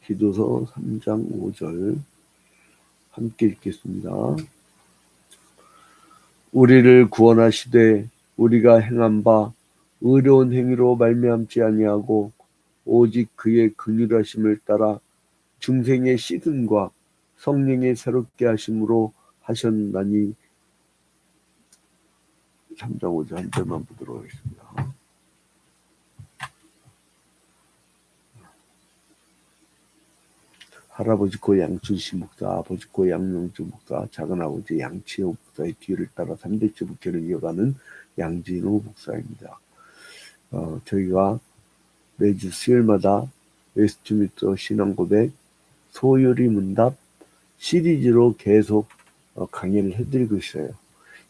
기도서 3장 5절 함께 읽겠습니다. 우리를 구원하시되 우리가 행한 바 의로운 행위로 말미암지 아니하고 오직 그의 긍휼하심을 따라 중생의 씻음과 성령의 새롭게 하심으로 하셨나니. 3장 5절 한 절만 보도록 하겠습니다. 할아버지 고 양춘시 목사, 아버지 고 양명주 목사, 작은아버지 양치호 목사의 뒤를 따라 3대째 목회를 이어가는 양진호 목사입니다. 저희가 매주 수요일마다 웨스트민스터 신앙고백 소요리 문답 시리즈로 계속 강의를 해드리고 있어요.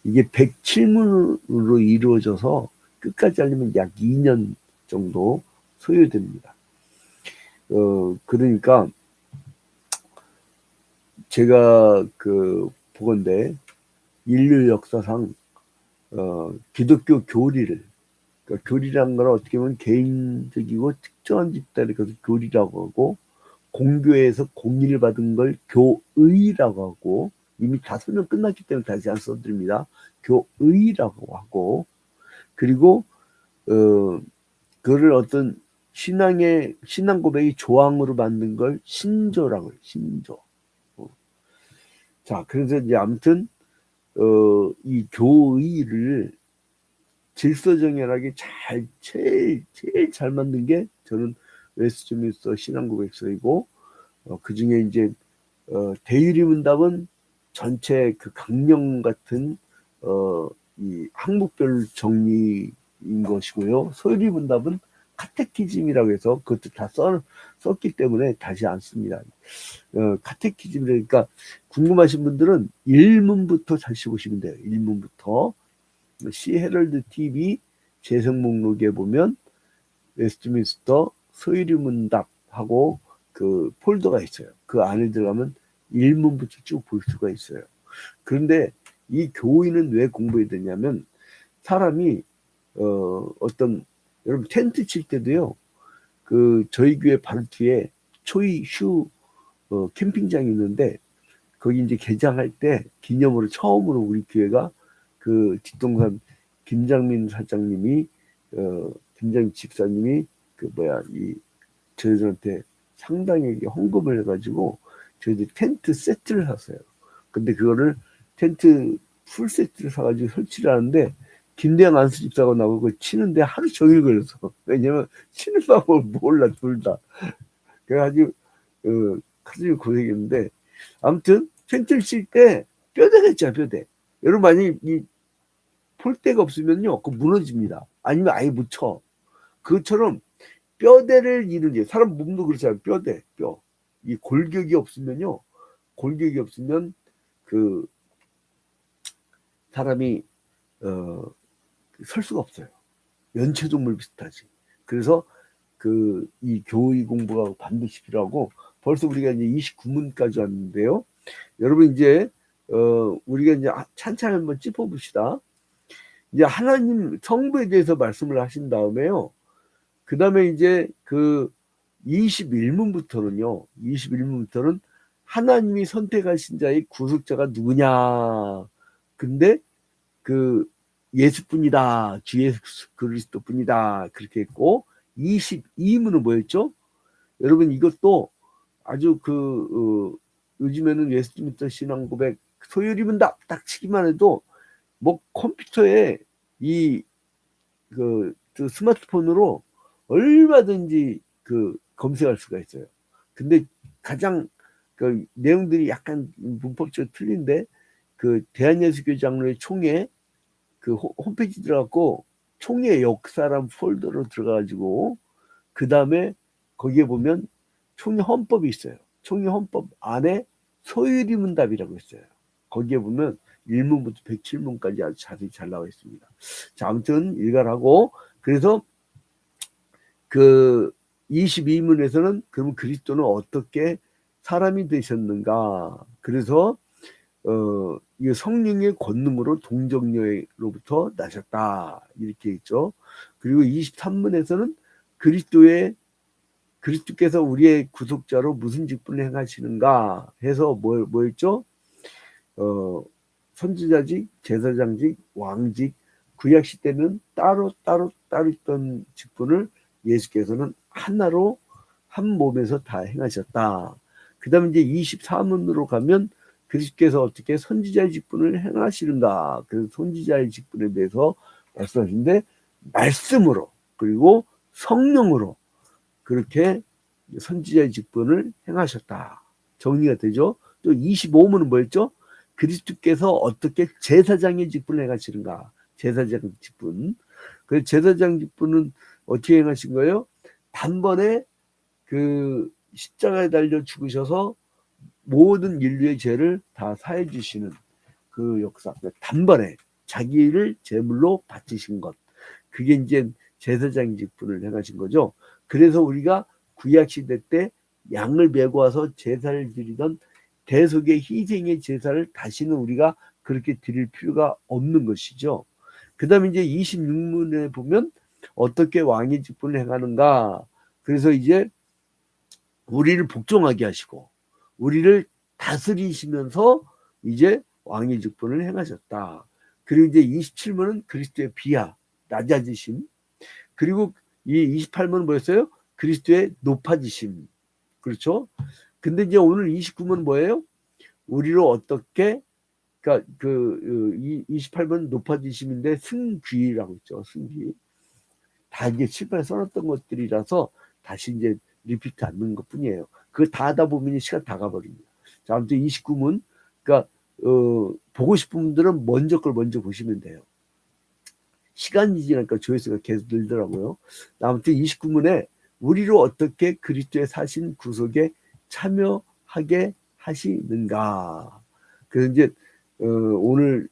이게 107문으로 이루어져서 끝까지 하려면 약 2년 정도 소요됩니다. 그러니까 제가 보건대 인류 역사상 기독교 교리를, 그러니까 교리라는 건 어떻게 보면 개인적이고 특정한 집단에 가서 교리라고 하고, 공교에서 공의를 받은 걸 교의라고 하고, 이미 다 설명 끝났기 때문에 다시 안 써드립니다. 교의라고 하고, 그리고 그거를 어떤 신앙 고백의 조항으로 만든 걸 신조라고 해요. 신조. 자, 그래서 이제 아무튼 이 교의를 질서정연하게 제일 잘 만든 게 저는 웨스트민스터 신앙고백서이고, 그 중에 이제 대유리 문답은 전체 그 강령 같은 이 항목별 정리인 것이고요. 소유리 문답은 카테키즘이라고 해서 그것도 다 썼기 때문에 다시 안 씁니다. 카테키즘이니까 궁금하신 분들은 1문부터 다시 보시면 돼요. 1문부터. 시헤럴드 TV 재생 목록에 보면 웨스트민스터 소유리 문답하고 그 폴더가 있어요. 그 안에 들어가면 1문부터 쭉 볼 수가 있어요. 그런데 이 교의는 왜 공부해야 되냐면, 사람이 여러분 텐트 칠 때도요, 저희 교회 바로 뒤에 초이 휴 캠핑장이 있는데, 거기 이제 개장할 때 기념으로 처음으로 우리 교회가 그 뒷동산 김장민 사장님이 김장민 집사님이 저희들한테 상당하게 헌금을 해가지고 저희들 텐트 세트를 샀어요. 근데 그거를 텐트 풀 세트를 사가지고 설치를 하는데, 김대영 안수 집사가 나오고 그걸 치는데 하루 종일 걸렸어. 왜냐면 치는 방법을 몰라, 둘 다. 그래가지고 가슴이 고생했는데, 아무튼 텐트를 칠 때 뼈대가 있잖아, 뼈대. 여러분 만약에 이 폴대가 없으면요, 그거 무너집니다. 아니면 아예 묻혀. 그것처럼 뼈대를 이루는, 사람 몸도 그렇잖아요. 뼈. 이 골격이 없으면요, 골격이 없으면 그 사람이 설 수가 없어요. 연체동물 비슷하지. 그래서 이 교의 공부가 반드시 필요하고, 벌써 우리가 이제 29문까지 왔는데요. 여러분 이제 우리가 이제 찬찬히 한번 짚어봅시다. 이제 하나님 성부에 대해서 말씀을 하신 다음에요, 그 다음에 이제 21문부터는 하나님이 선택하신 자의 구속자가 누구냐. 근데 예수뿐이다, 주 예수 그리스도뿐이다, 그렇게 했고, 22문은 뭐였죠? 여러분 이것도 아주 요즘에는 웨스트민스터 신앙고백 소유리문 딱 치기만 해도 뭐 컴퓨터에 스마트폰으로 얼마든지 검색할 수가 있어요. 근데 가장 내용들이 약간 문법적으로 틀린데, 대한예수교 장로의 총회 홈페이지 들어가고 총회 역사란 폴더로 들어가가지고, 그 다음에 거기에 보면 총회 헌법이 있어요. 총회 헌법 안에 소유리 문답이라고 있어요. 거기에 보면 1문부터 107문까지 아주 자세히 잘 나와 있습니다. 자, 아무튼 일갈하고, 그래서 22문에서는 그럼 그리스도는 어떻게 사람이 되셨는가. 그래서 이 성령의 권능으로 동정녀로부터 나셨다, 이렇게 있죠. 그리고 23문에서는 그리스도의 그리스도께서 우리의 구속자로 무슨 직분을 행하시는가 해서 뭐였죠? 선지자직, 제사장직, 왕직, 구약 시대는 따로 있던 직분을 예수께서는 하나로 한 몸에서 다 행하셨다. 그 다음에 이제 24문으로 가면 그리스도께서 어떻게 선지자의 직분을 행하시는가. 그래서 선지자의 직분에 대해서 말씀하시는데 말씀으로 그리고 성령으로 그렇게 선지자의 직분을 행하셨다. 정리가 되죠. 또 25문은 뭐였죠? 그리스도께서 어떻게 제사장의 직분을 행하시는가. 제사장 직분. 그 제사장 직분은 어떻게 행하신 거예요? 단번에 그 십자가에 달려 죽으셔서 모든 인류의 죄를 다 사해 주시는 그 역사. 단번에 자기를 제물로 바치신 것. 그게 이제 제사장 직분을 행하신 거죠. 그래서 우리가 구약 시대 때 양을 메고 와서 제사를 드리던 대속의 희생의 제사를 다시는 우리가 그렇게 드릴 필요가 없는 것이죠. 그 다음에 이제 26문에 보면 어떻게 왕의 직분을 행하는가. 그래서 이제 우리를 복종하게 하시고 우리를 다스리시면서 이제 왕의 직분을 행하셨다. 그리고 이제 27문은 그리스도의 비하, 낮아지심. 그리고 이 28문은 뭐였어요? 그리스도의 높아지심. 그렇죠? 근데 이제 오늘 29문은 뭐예요? 우리로 어떻게, 그러니까 28문은 높아지심인데 승귀라고 있죠. 승귀. 다 이제 칠판에 써놨던 것들이라서 다시 이제 리피트 않는 것 뿐이에요. 그거 다 하다 보면 시간 다 가버립니다. 자, 아무튼 29문, 그러니까, 보고 싶은 분들은 먼저 걸 먼저 보시면 돼요. 시간이 지나니까 조회수가 계속 늘더라고요. 아무튼 29문에 우리로 어떻게 그리스도의 사신 구속에 참여하게 하시는가. 그래서 이제, 오늘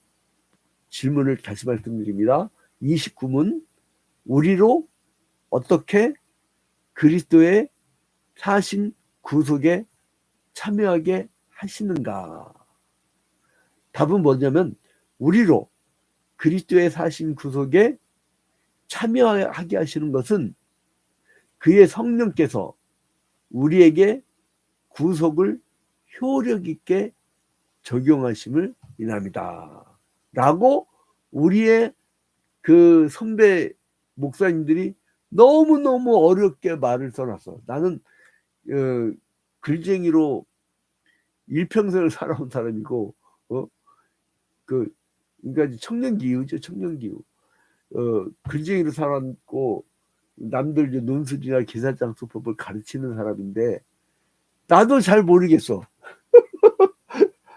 질문을 다시 말씀드립니다. 29문, 우리로 어떻게 그리스도의 사신 구속에 참여하게 하시는가. 답은 뭐냐면 우리로 그리스도의 사신 구속에 참여하게 하시는 것은 그의 성령께서 우리에게 구속을 효력 있게 적용하심을 인합니다. 라고 우리의 그 선배 목사님들이 너무너무 어렵게 말을 써놨어. 나는 글쟁이로 일평생을 살아온 사람이고 그러니까 청년기후죠. 청년기후. 글쟁이로 살았고 남들 이제 논술이나 기사장 수법을 가르치는 사람인데 나도 잘 모르겠어.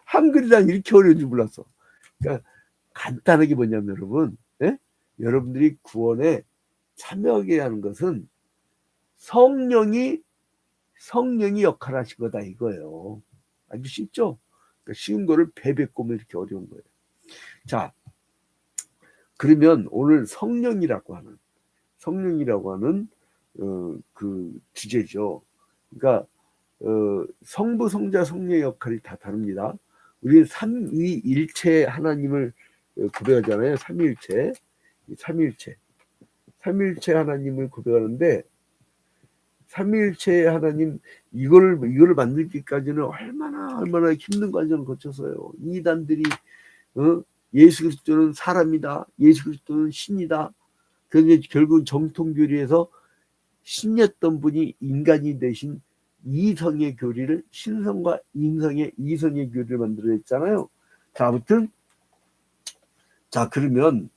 한글이란 이렇게 어려운 줄 몰랐어. 그러니까 간단하게 뭐냐면 여러분, 예? 여러분들이 구원에 참여하게 하는 것은 성령이 역할을 하신 거다 이거예요. 아주 쉽죠? 그러니까 쉬운 거를 배배 꼬면 이렇게 어려운 거예요. 자, 그러면 오늘 성령이라고 하는 그 주제죠. 그러니까 성부, 성자, 성령의 역할이 다 다릅니다. 우리는 삼위일체 하나님을 고백하잖아요. 삼위일체 하나님을 고백하는데 삼위일체 하나님 이거를 만들기까지는 얼마나 힘든 과정을 거쳐서요. 이단들이 예수 그리스도는 사람이다. 예수 그리스도는 신이다. 그런데 결국은 정통교리에서 신이었던 분이 인간이 되신 이성의 교리를 신성과 인성의 이성의 교리를 만들어냈잖아요. 자, 아무튼 자 그러면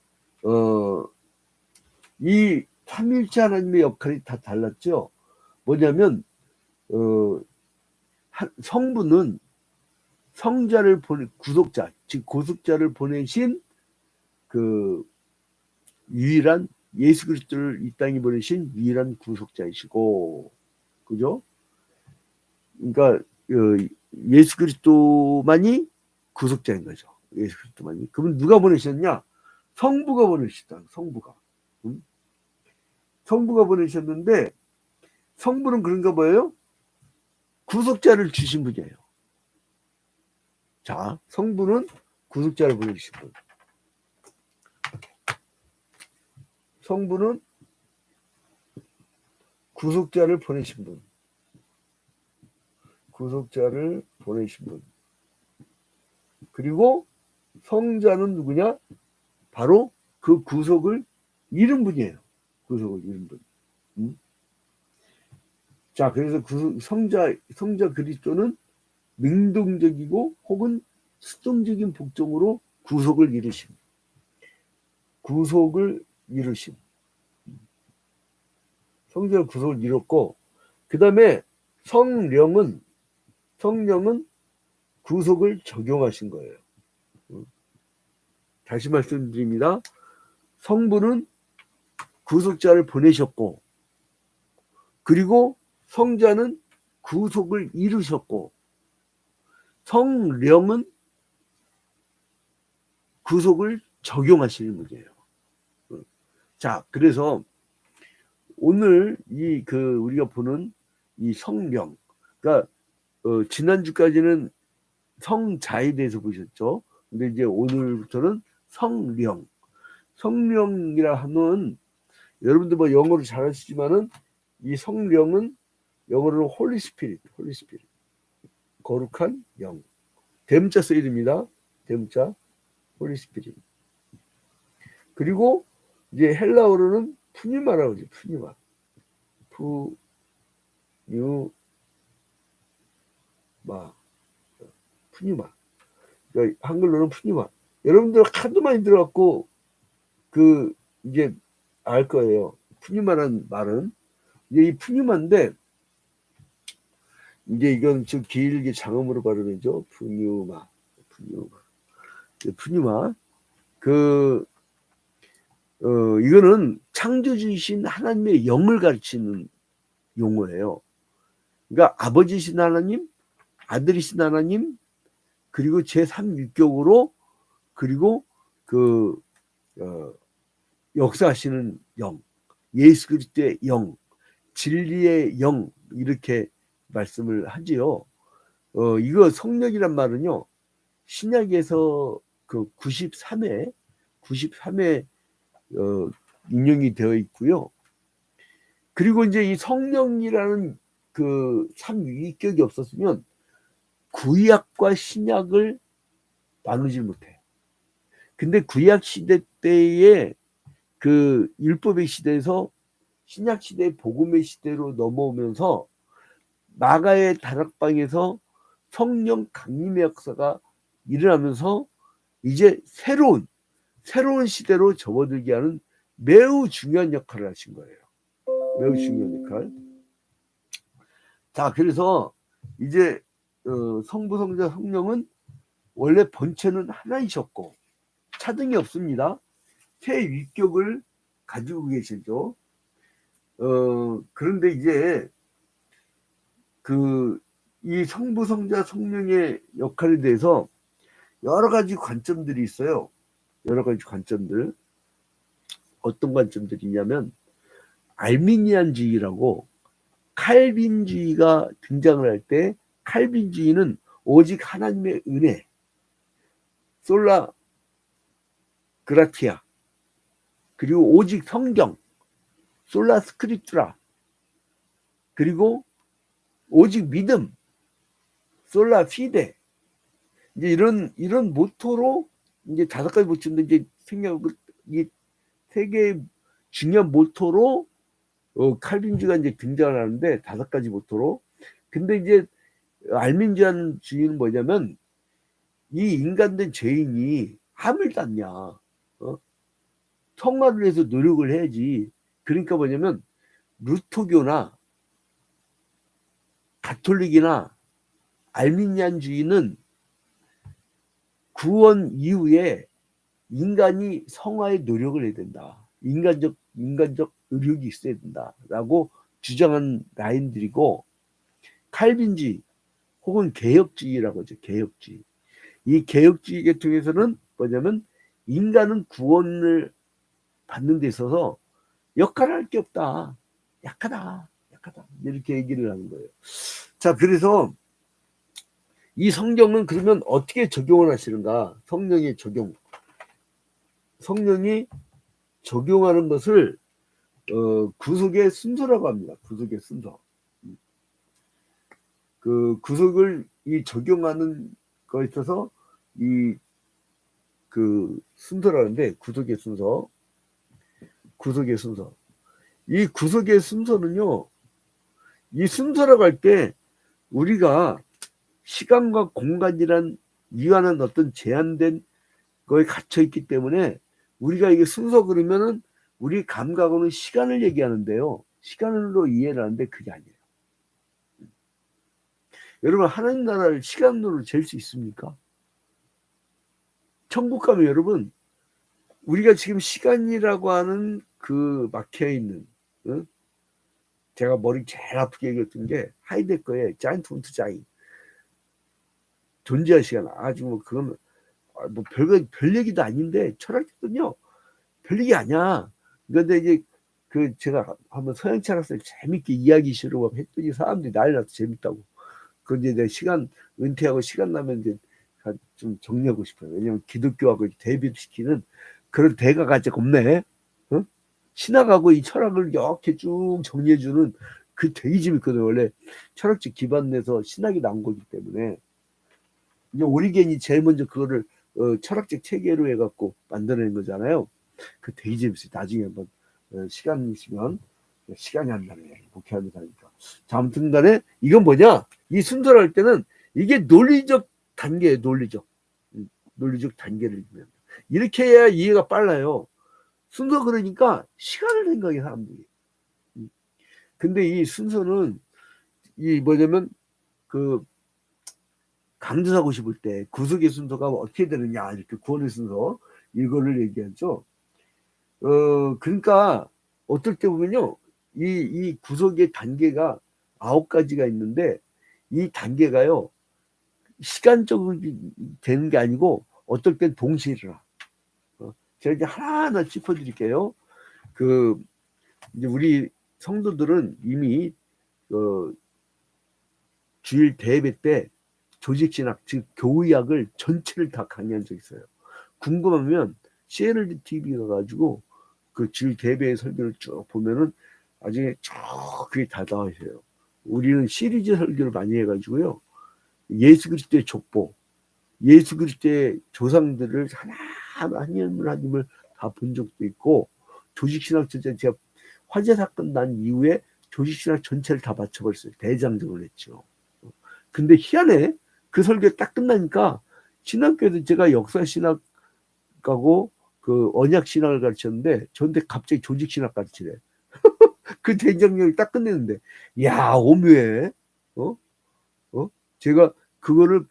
이 삼위일체 하나님의 역할이 다 달랐죠. 뭐냐면 성부는 성자를 구속자, 즉 고속자를 보내신 그 유일한 예수 그리스도를 이 땅에 보내신 유일한 구속자이시고, 그죠? 그러니까 예수 그리스도만이 구속자인 거죠. 예수 그리스도만이. 그럼 누가 보내셨냐? 성부가 보내셨다. 성부가. 성부가 보내셨는데 성부는 그런가 봐요. 구속자를 주신 분이에요. 자, 성부는 구속자를 보내주신 분. 성부는 구속자를 보내신 분. 구속자를 보내신 분. 그리고 성자는 누구냐? 바로 그 구속을 잃은 분이에요. 구속을 잃은 분. 자, 그래서 성자 그리스도는 능동적이고 혹은 수동적인 복종으로 구속을 이루심. 성자가 구속을 이뤘고, 그 다음에 성령은 구속을 적용하신 거예요. 다시 말씀드립니다. 성부는 구속자를 보내셨고, 그리고 성자는 구속을 이루셨고, 성령은 구속을 적용하시는 분이에요. 자, 그래서 오늘 우리가 보는 이 성령, 그러니까 지난주까지는 성자에 대해서 보셨죠. 근데 이제 오늘부터는 성령이라 하면 여러분들 뭐 영어로 잘 아시지만은 이 성령은 영어로는 홀리 스피릿, 거룩한 영. 대문자 써있습니다. 대문자 홀리 스피릿. 그리고 이제 헬라어로는 푸뉴마라고 하죠. 푸뉴마. 그러니까 한글로는 푸뉴마. 여러분들 하도 많이 들어갖고 이제 알 거예요. 푸뉴마라는 말은 이제 이 푸뉴마인데, 이제 이건 좀 길게 장음으로 발음이죠. 푸뉴마. 이거는 창조주이신 하나님의 영을 가르치는 용어예요. 그러니까 아버지신 하나님, 아들이신 하나님, 그리고 제3위격으로, 그리고 역사하시는 영, 예수 그리스도의 영, 진리의 영, 이렇게 말씀을 하지요. 이거 성령이란 말은요, 신약에서 93회 인용이 되어 있고요. 그리고 이제 이 성령이라는 3위격이 없었으면 구약과 신약을 나누지 못해. 근데 구약 시대 때의 율법의 시대에서 신약 시대의 복음의 시대로 넘어오면서 마가의 다락방에서 성령 강림의 역사가 일어나면서 이제 새로운 시대로 접어들게 하는 매우 중요한 역할을 하신 거예요. 매우 중요한 역할. 자, 그래서 이제 성부, 성자, 성령은 원래 본체는 하나이셨고 차등이 없습니다. 세 위격을 가지고 계시죠. 그런데 이제 이 성부, 성자, 성령의 역할에 대해서 여러 가지 관점들이 있어요. 여러 가지 관점들. 어떤 관점들이냐면 알미니안주의라고, 칼빈주의가 등장을 할 때 칼빈주의는 오직 하나님의 은혜, 솔라 그라티아, 그리고 오직 성경, 솔라 스크립투라, 그리고 오직 믿음, 솔라 피데, 이제 이런 모토로 이제 5가지 모토인데 이제 이 3개의 중요한 모토로 칼빈주의가 이제 등장을 하는데 5가지 모토로. 근데 이제 알민주의는 뭐냐면 이 인간된 죄인이 아무일도 않냐, 성화를 위해서 노력을 해야지. 그러니까 뭐냐면 루터교나 가톨릭이나 알미니안주의는 구원 이후에 인간이 성화에 노력을 해야 된다. 인간적 의력이 있어야 된다라고 주장한 라인들이고, 칼빈주의 혹은 개혁주의라고 하죠. 개혁주의. 이 개혁주의 계통에서는 뭐냐면 인간은 구원을 받는 데 있어서 역할을 할 게 없다. 약하다. 이렇게 얘기를 하는 거예요. 자, 그래서 이 성경은 그러면 어떻게 적용을 하시는가? 성령이 적용하는 것을 구속의 순서라고 합니다. 구속의 순서. 그 구속을 이 적용하는 거에 있어서 이 그 순서라는데 구속의 순서, 구속의 순서. 이 구속의 순서는요, 이 순서라고 할 때 우리가 시간과 공간이란 이완한 어떤 제한된 거에 갇혀 있기 때문에 우리가 이게 순서 그러면은 우리 감각으로는 시간을 얘기하는데요. 시간으로 이해를 하는데 그게 아니에요. 여러분, 하나님 나라를 시간으로 잴 수 있습니까? 천국 가면 여러분, 우리가 지금 시간이라고 하는 그 막혀있는, 어? 제가 머리 제일 아프게 얘기했던 게 하이데거의 자이언트 운트 자인, 존재의 시간. 아주 뭐 그건 뭐 별 얘기도 아닌데 철학적은요 별 얘기 아니야. 그런데 이제 그 제가 한번 서양 철학을 재밌게 이야기 시로 했더니 사람들이 난리 나서 재밌다고. 그런데 내 시간 은퇴하고 시간 나면 이제 좀 정리하고 싶어요. 왜냐면 기독교하고 대비시키는 그런 대가가 아직 없네. 어? 신학하고 이 철학을 이렇게 쭉 정리해주는 그 되게 재밌거든. 원래 철학적 기반 내서 신학이 나온 거기 때문에 이제 오리겐이 제일 먼저 그거를 철학적 체계로 해갖고 만들어낸 거잖아요. 그 되게 재밌어요. 나중에 한번 시간 있으면 시간이 안 나네. 목회하면서 하니까. 자, 아무튼 간에 이건 뭐냐? 이 순서를 할 때는 이게 논리적 단계예요. 논리적 단계를 이렇게 해야 이해가 빨라요. 순서 그러니까 시간을 생각해 사람들이. 근데 이 순서는 이 뭐냐면 그 강조하고 싶을 때 구속의 순서가 어떻게 되느냐 이렇게 구원의 순서 이거를 얘기하죠. 그러니까 어떨 때 보면요 이 구속의 단계가 9가지가 있는데 이 단계가요 시간적으로 되는 게 아니고 어떨 땐 동시에 일어나. 제가 이제 하나하나 짚어드릴게요. 그 이제 우리 성도들은 이미 주일 대예배 때 조직신학 즉 교의학을 전체를 다 강의한 적 있어요. 궁금하면 CLD TV 가가지고 그 주일 대예배 설교를 쭉 보면은 나중에 쭉 그게 다 나와 있어요. 우리는 시리즈 설교를 많이 해가지고요. 예수 그리스도의 족보, 예수 그리스도의 조상들을 하나님을 다 본 적도 있고 조직신학 전체 제가 화재 사건 난 이후에 조직신학 전체를 다 맞춰버렸어요. 대장정을 했죠. 근데 희한해. 그 설교 딱 끝나니까 신학교에서 제가 역사신학하고 그 언약신학을 가르쳤는데 저한테 갑자기 조직신학 가르치래. 그 대장정이 딱 끝냈는데 야 오묘해. 제가 그거를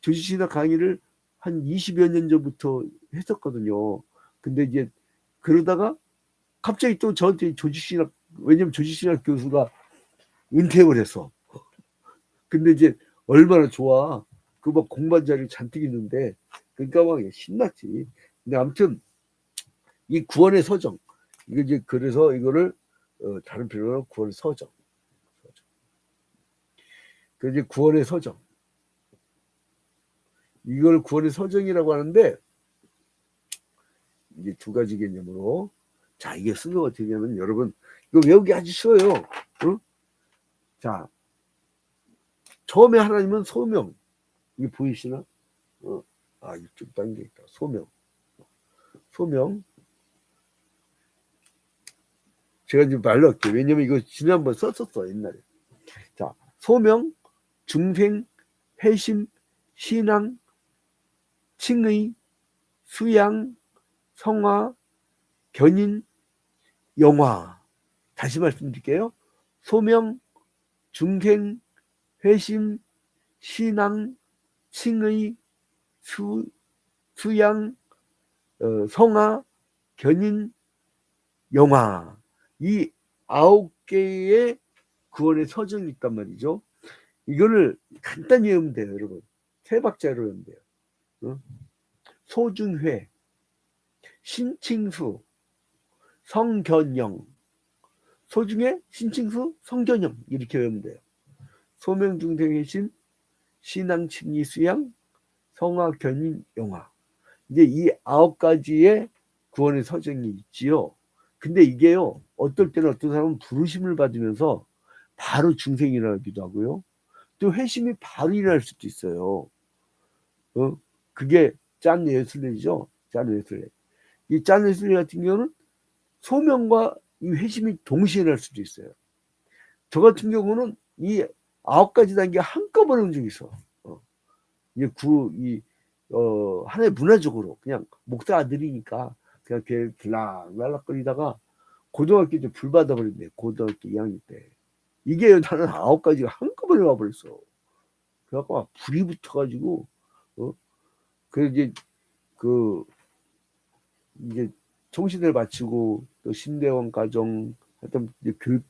조직신학 강의를 한 20여 년 전부터 했었거든요. 근데 이제 그러다가 갑자기 또 저한테 조직신학, 왜냐면 조직신학 교수가 은퇴를 했어. 근데 이제 얼마나 좋아. 그 막 공부한 자료 잔뜩 있는데, 그러니까 막 신났지. 근데 아무튼 이 구원의 서정, 이거 이제 그래서 이거를 다른 표현으로 구원의 서정. 그 이제 구원의 서정. 이걸 구원의 서정이라고 하는데 이게 두 가지 개념으로. 자, 이게 순서가 어떻게 되냐면 여러분 이거 외우기 아주 쉬워요. 응? 자, 처음에 하나님은 소명. 이게 보이시나? 이쪽 단계 있다. 소명. 제가 이제 말로 할게요. 왜냐면 이거 지난번 썼었어, 옛날에. 자, 소명, 중생, 회심, 신앙, 칭의, 수양, 성화, 견인, 영화. 다시 말씀드릴게요. 소명, 중생, 회심, 신앙, 칭의, 수양, 성화, 견인, 영화. 이 9개의 구원의 서정이 있단 말이죠. 이거를 간단히 외우면 돼요, 여러분. 3박자로 외우면 돼요. 소중회, 신칭수, 성견영. 소중회, 신칭수, 성견영. 이렇게 외우면 돼요. 소명, 중생, 회심, 신앙, 칭의, 수양, 성화, 견인, 영화. 이제 이 9가지의 구원의 서정이 있지요. 근데 이게요, 어떨 때는 어떤 사람은 부르심을 받으면서 바로 중생이라기도 하고요. 또 회심이 바로 일어날 수도 있어요. 그게 짠 웨슬레이죠. 짠 웨슬레이. 이 짠 웨슬레이 같은 경우는 소명과 이 회심이 동시에 날 수도 있어요. 저 같은 경우는 이 9가지 단계 한꺼번에 온 적이 있어. 하나의 문화적으로 그냥 목사 아들이니까 그냥 걔 들락날락거리다가 고등학교 때 불 받아버렸네. 고등학교 2학년 때. 이게 나는 9가지가 한꺼번에 와버렸어. 그래갖고 막 불이 붙어가지고, 그래서 이제 총신을 마치고 또 신대원 가정 하여튼 교육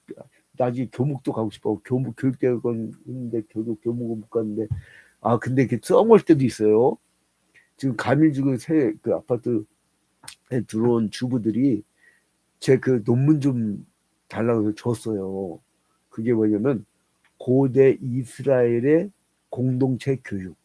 나중에 교목도 가고 싶어. 교육대학원 했는데 교목은 못 갔는데 근데 이렇게 써먹을 때도 있어요. 지금 가밀주그 그 아파트에 들어온 주부들이 제 그 논문 좀 달라고 해서 줬어요. 그게 뭐냐면 고대 이스라엘의 공동체 교육.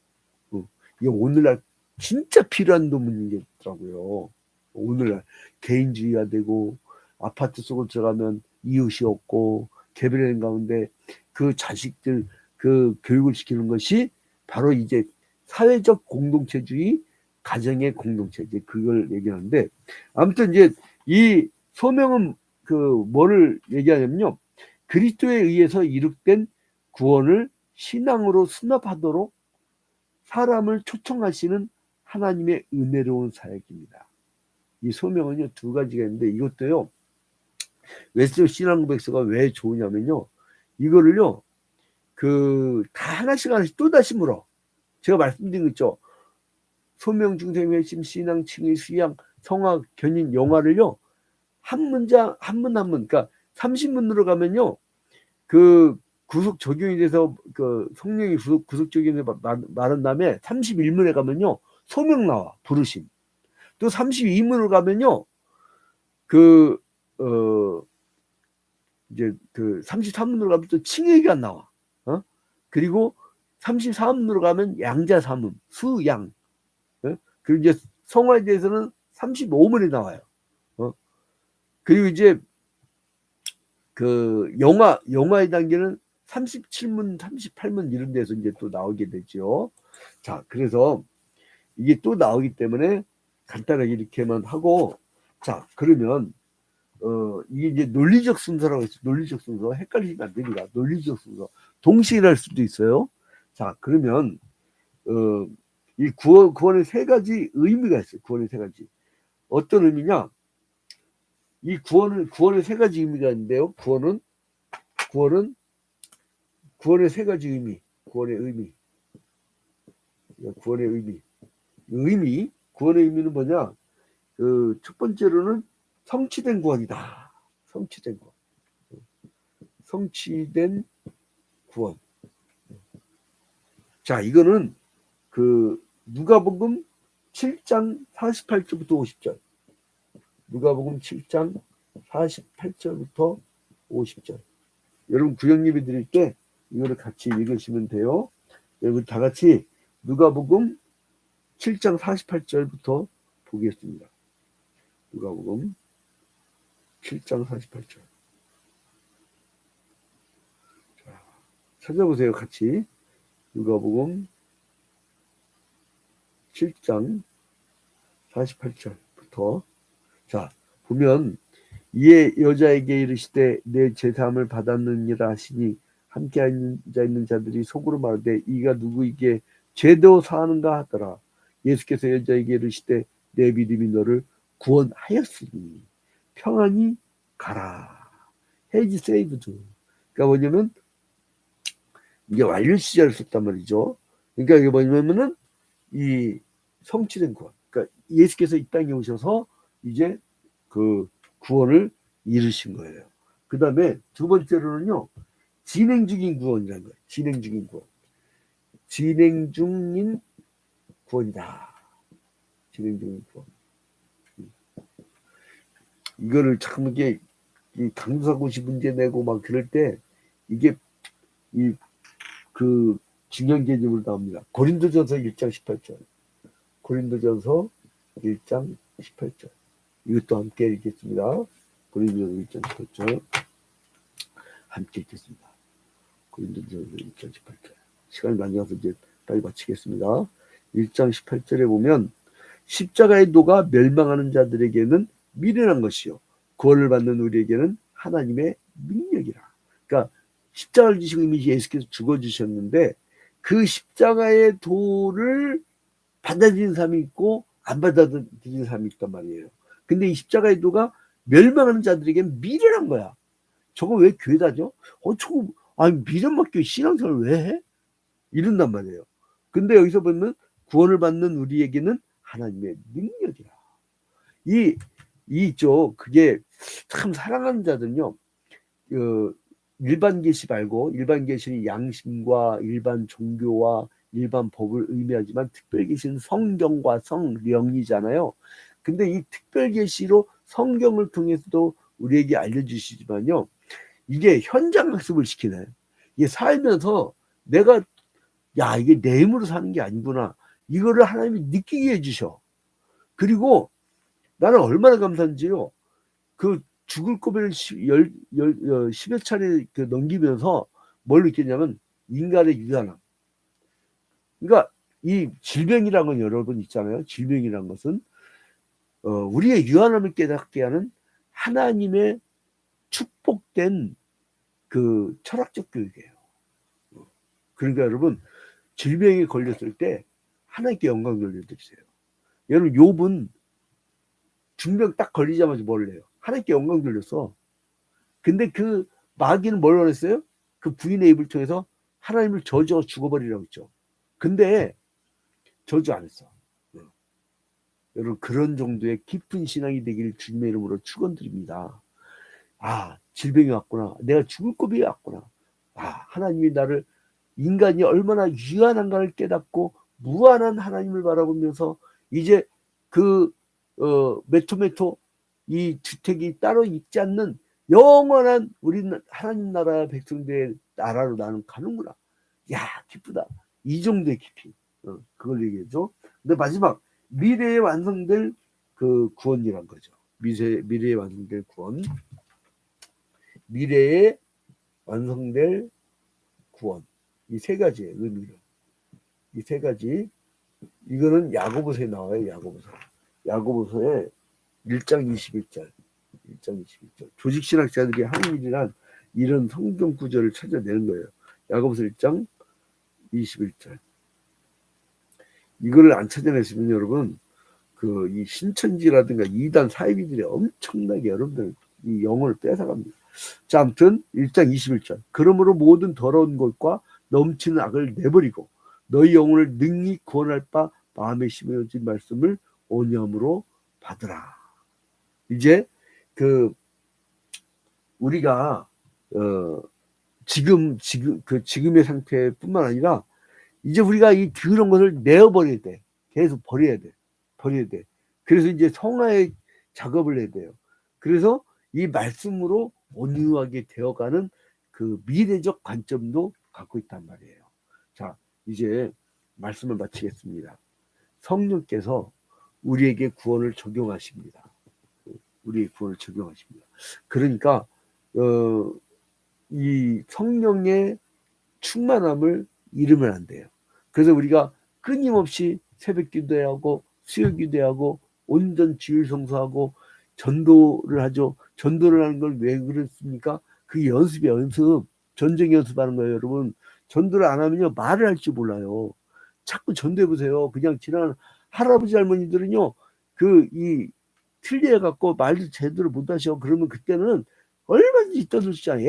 이게 오늘날 진짜 필요한 논문이더라고요. 오늘날 개인주의가 되고 아파트 속으로 들어가면 이웃이 없고 개별인 가운데 그 자식들 그 교육을 시키는 것이 바로 이제 사회적 공동체주의, 가정의 공동체, 이제 그걸 얘기하는데, 아무튼 이제 이 소명은 그 뭐를 얘기하냐면요, 그리스도에 의해서 이룩된 구원을 신앙으로 수납하도록 사람을 초청하시는 하나님의 은혜로운 사역입니다. 이 소명은요 2가지가 있는데, 이것도요 웨슬리 신앙고백서가 왜 좋으냐면요, 이거를요 다 하나씩 또다시 물어. 제가 말씀드린 거 있죠. 소명, 중생, 회심, 신앙, 칭의, 수양, 성화, 견인, 영화를요 한 문장 한 문, 그러니까 30문으로 가면요 그 구속 적용이 돼서 그 성령이 구속 적용이 돼서 말한 다음에 31문에 가면요 소명 나와, 부르심. 또 32문으로 가면요 이제 33문으로 가면 또 칭의가 나와. 그리고 34문으로 가면 양자 삼음, 수양. 그리고 이제 성화에 대해서는 35문에 나와요. 그리고 이제 그 영화의 단계는 37문, 38문 이런 데서 이제 또 나오게 되죠. 자, 그래서 이게 또 나오기 때문에 간단하게 이렇게만 하고, 자, 그러면 이게 이제 논리적 순서라고 했어요. 논리적 순서. 헷갈리시면 안 됩니다. 논리적 순서. 동시에 일할 수도 있어요. 자, 그러면 이 구원의 3가지 의미가 있어요. 구원의 3가지. 어떤 의미냐? 이 구원의 3가지 의미가 있는데요. 구원의 3가지 의미. 구원의 의미는 뭐냐? 첫 번째로는 성취된 구원이다. 성취된 구원. 자, 이거는 누가복음 7장 48절부터 50절. 누가복음 7장 48절부터 50절. 여러분 구역 예배 드릴 때 이거를 같이 읽으시면 돼요. 여러분 다 같이 누가복음 7장 48절부터 보겠습니다. 누가복음 7장 48절. 자, 찾아보세요. 같이. 누가복음 7장 48절부터. 자, 보면 이에 여자에게 이르시되 내 제사함을 받았느니라 하시니 함께 앉아 있는 자들이 속으로 말하되 이가 누구에게 죄도 사하는가 하더라. 예수께서 여자에게 이르시되 내 믿음이 너를 구원하였으니 평안히 가라. Has saved. 그러니까 뭐냐면 이게 완료 시제를 썼단 말이죠. 그러니까 이게 뭐냐면은 이 성취된 구원. 그러니까 예수께서 이 땅에 오셔서 이제 그 구원을 이루신 거예요. 그 다음에 2번째로는요, 진행 중인 구원이라는 거예요. 진행 중인 구원이다. 진행 중인 구원. 이거를 참 이게 강사고시 문제 내고 막 그럴 때 이게 중요한 개념으로 나옵니다. 고린도전서 1장 18절. 고린도전서 1장 18절. 이것도 함께 읽겠습니다. 고린도전서 1장 18절 함께 읽겠습니다. 고린도전서 1장 18절. 시간이 많이 가서 이제 빨리 마치겠습니다. 1장 18절에 보면 십자가의 도가 멸망하는 자들에게는 미련한 것이요 구원을 받는 우리에게는 하나님의 능력이라. 그러니까 십자가를 지시고 이미 예수께서 죽어주셨는데 그 십자가의 도를 받아들이는 사람이 있고 안 받아들이는 사람이 있단 말이에요. 근데 이 십자가의 도가 멸망하는 자들에게 미련한 거야. 저거 왜 교회 다죠? 저거 아니 미련 맡겨 신앙생활 왜 해? 이런단 말이에요. 근데 여기서 보면 구원을 받는 우리에게는 하나님의 능력이라. 그게 참 사랑하는 자들은요, 일반 계시 말고, 일반 계시는 양심과 일반 종교와 일반 법을 의미하지만, 특별 계시는 성경과 성령이잖아요. 근데 이 특별 계시로 성경을 통해서도 우리에게 알려주시지만요, 이게 현장 학습을 시키네. 이게 살면서 내가 이게 내 힘으로 사는 게 아니구나. 이거를 하나님이 느끼게 해주셔. 그리고 나는 얼마나 감사한지요. 그 죽을 고비를 10여 차례 넘기면서 뭘 느꼈냐면 인간의 유한함. 그러니까 이 질병이라는 건 여러분 있잖아요. 질병이라는 것은 우리의 유한함을 깨닫게 하는 하나님의 축복된 그 철학적 교육이에요. 그러니까 여러분 질병에 걸렸을 때 하나님께 영광 돌려드리세요. 여러분 욥은 중병 딱 걸리자마자 뭘 해요? 하나님께 영광 돌렸어. 근데 그 마귀는 뭘 원했어요? 그 부인의 입을 통해서 하나님을 저주하고 죽어버리라고 했죠. 근데 저주 안 했어. 여러분 그런 정도의 깊은 신앙이 되기를 주님의 이름으로 축원드립니다. 질병이 왔구나. 내가 죽을 고비에 왔구나. 하나님이 나를 인간이 얼마나 유한한가를 깨닫고 무한한 하나님을 바라보면서 이제 그 메토메토 이 주택이 따로 있지 않는 영원한 우리 하나님 나라 백성들의 나라로 나는 가는구나. 기쁘다. 이 정도의 깊이. 그걸 얘기해줘. 근데 마지막 미래에 완성될 그 구원이란 거죠. 미래에 완성될 구원. 미래에 완성될 구원. 이 세 가지의 의미로. 이 세 가지. 이거는 야고보서에 나와요. 야고보서에 1장 21절. 1장 21절. 조직신학자들이 하는 일이란 이런 성경 구절을 찾아내는 거예요. 야고보서 1장 21절. 이거를 안 찾아냈으면 여러분 이 신천지라든가 이단 사이비들이 엄청나게 여러분들 이 영혼을 뺏어갑니다. 자, 아무튼 1장 21절. 그러므로 모든 더러운 것과 넘치는 악을 내버리고 너희 영혼을 능히 구원할 바 마음에 심어진 말씀을 온유함으로 받으라. 이제 우리가 지금의 상태뿐만 아니라 이제 우리가 이 더러운 것을 내어버려야 돼. 계속 버려야 돼. 그래서 이제 성화의 작업을 해야 돼요. 그래서 이 말씀으로 온유하게 되어가는 그 미래적 관점도 갖고 있단 말이에요. 자, 이제 말씀을 마치겠습니다. 성령께서 우리에게 구원을 적용하십니다. 그러니까 이 성령의 충만함을 잃으면 안 돼요. 그래서 우리가 끊임없이 새벽 기도하고 수요 기도하고 온전 주일 성수하고 전도를 하죠. 전도를 하는 걸 왜 그렇습니까? 그게 연습이에요. 전쟁 연습하는 거예요. 여러분 전도를 안 하면요 말을 할 줄 몰라요. 자꾸 전도해 보세요. 그냥 지난 할아버지 할머니들은요 이 틀려 갖고 말도 제대로 못 하셔. 그러면 그때는 얼마든지 떠들 수 있잖아요.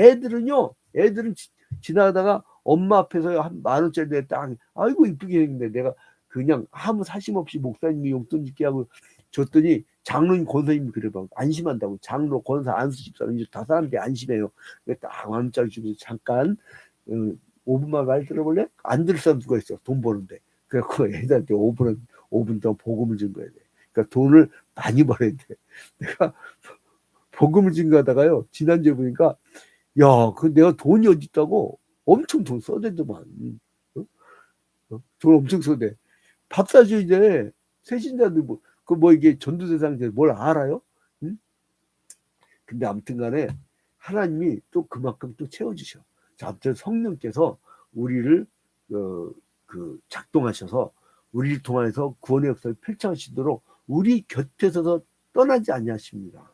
애들은 지나가다가 엄마 앞에서 한 10,000원짜리 냈다. 아이고 이쁘게 생긴데 내가 그냥 아무 사심 없이 목사님이 용돈 짓게 하고 줬더니 장로님 권사님이 그래봐. 안심한다고. 장로 권사 안수 집사는 이제 다 사람들이 안심해요. 딱 10,000원짜리 주면서 잠깐 5분만 말 들어볼래? 안 들을 사람 누가 있어. 돈 버는데. 그래갖고 애들한테 5분 동안 복음을 증거해야 돼. 그러니까 돈을 많이 벌어야 돼. 내가 복음을 증거하다가요. 지난주에 보니까 내가 돈이 어디 있다고 엄청 돈 써대더만. 돈 엄청 써대. 밥 사줘야 돼. 세신자들 이게 전도대상자들 뭘 알아요? 응? 근데 아무튼 간에 하나님이 또 그만큼 또 채워주셔. 자, 아무튼 성령께서 우리를 작동하셔서 우리를 통해서 구원의 역사를 펼쳐가시도록 우리 곁에서 떠나지 아니하십니다.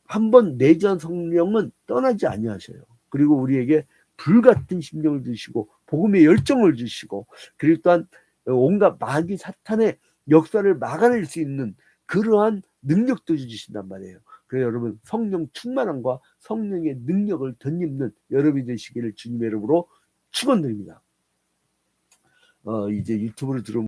한번 내주한 성령은 떠나지 아니하셔요. 그리고 우리에게 불같은 심령을 주시고 복음의 열정을 주시고, 그리고 또한 온갖 마귀 사탄의 역사를 막아낼 수 있는 그러한 능력도 주신단 말이에요. 그래서 여러분, 성령 충만함과 성령의 능력을 덧입는 여러분이 되시기를 주님의 이름으로 축원드립니다. 이제 유튜브를 들어오면